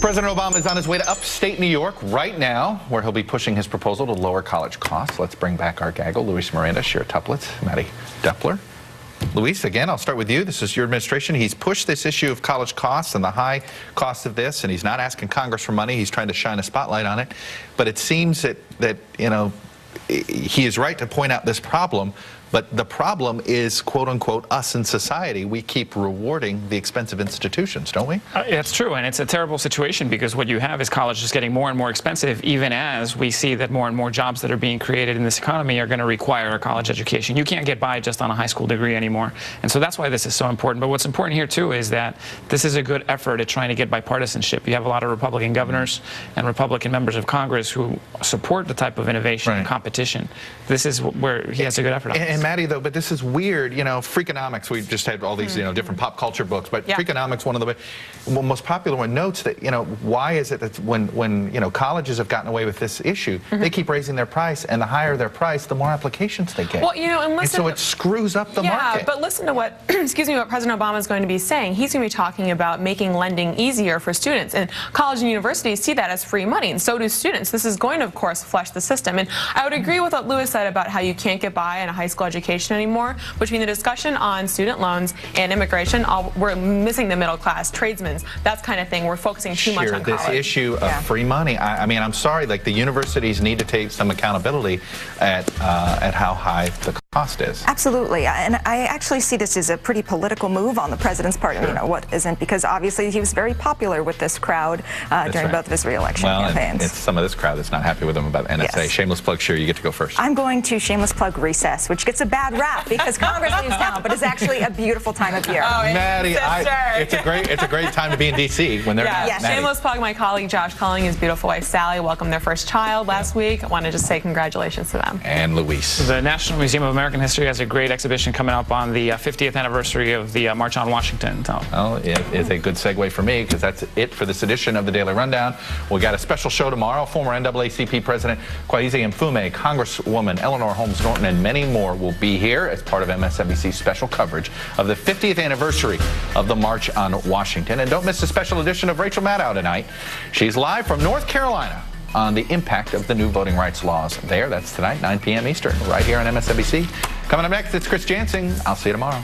President Obama is on his way to upstate New York right now, where he'll be pushing his proposal to lower college costs. Let's bring back our gaggle, Luis Miranda, Shira Toeplitz, Maddie Deppler. Luis, again, I'll start with you. This is your administration. He's pushed this issue of college costs and the high cost of this, and he's not asking Congress for money. He's trying to shine a spotlight on it. But it seems that you know, he is right to point out this problem. But the problem is, quote unquote, us in society. We keep rewarding the expensive institutions, don't we? It's true, and it's a terrible situation because what you have is college is getting more and more expensive, even as we see that more and more jobs that are being created in this economy are going to require a college education. You can't get by just on a high school degree anymore. And so that's why this is so important. But what's important here, too, is that this is a good effort at trying to get bipartisanship. You have a lot of Republican governors and Republican members of Congress who support the type of innovation and competition. This is where he has a good effort on this. Maddie, though, but this is weird, you know, Freakonomics, we've just had all these, you know, different pop culture books, but Freakonomics, one of the most popular one, notes that, you know, why is it that when you know, colleges have gotten away with this issue, they keep raising their price, and the higher their price, the more applications they get. Well, you know, and listen, so it screws up the market. Yeah, but listen to what, excuse me, what President Obama is going to be saying. He's going to be talking about making lending easier for students, and college and universities see that as free money, and so do students. This is going to, of course, flush the system. And I would agree with what Lewis said about how you can't get by in a high school education anymore. Between the discussion on student loans and immigration, we're missing the middle class, tradesmen, that kind of thing. We're focusing too much on college. This issue of free money, I mean, I'm sorry, like the universities need to take some accountability at how high the cost is. Absolutely, and I actually see this as a pretty political move on the president's part. You know, what isn't, because obviously he was very popular with this crowd during both of his re-election campaigns. It's some of this crowd that's not happy with him about NSA. Shameless plug, Shira, you get to go first. I'm going to shameless plug recess, which gets a bad rap because Congress leaves now, but it's actually a beautiful time of year. Oh, Maddie, it's a great time to be in D.C. when they're not. Shameless plug, my colleague Josh Culling, his beautiful wife Sally welcomed their first child last week. I want to just say congratulations to them. And Luis. The National Museum of American History has a great exhibition coming up on the 50th anniversary of the March on Washington. Well, it is a good segue for me because that's it for this edition of the Daily Rundown. We got a special show tomorrow. Former NAACP President Kwesi Mfume, Congresswoman Eleanor Holmes Norton, and many more will be here as part of MSNBC's special coverage of the 50th anniversary of the March on Washington. And don't miss a special edition of Rachel Maddow tonight. She's live from North Carolina on the impact of the new voting rights laws there. That's tonight, 9 p.m. Eastern, right here on MSNBC. Coming up next, it's Chris Jansing. I'll see you tomorrow.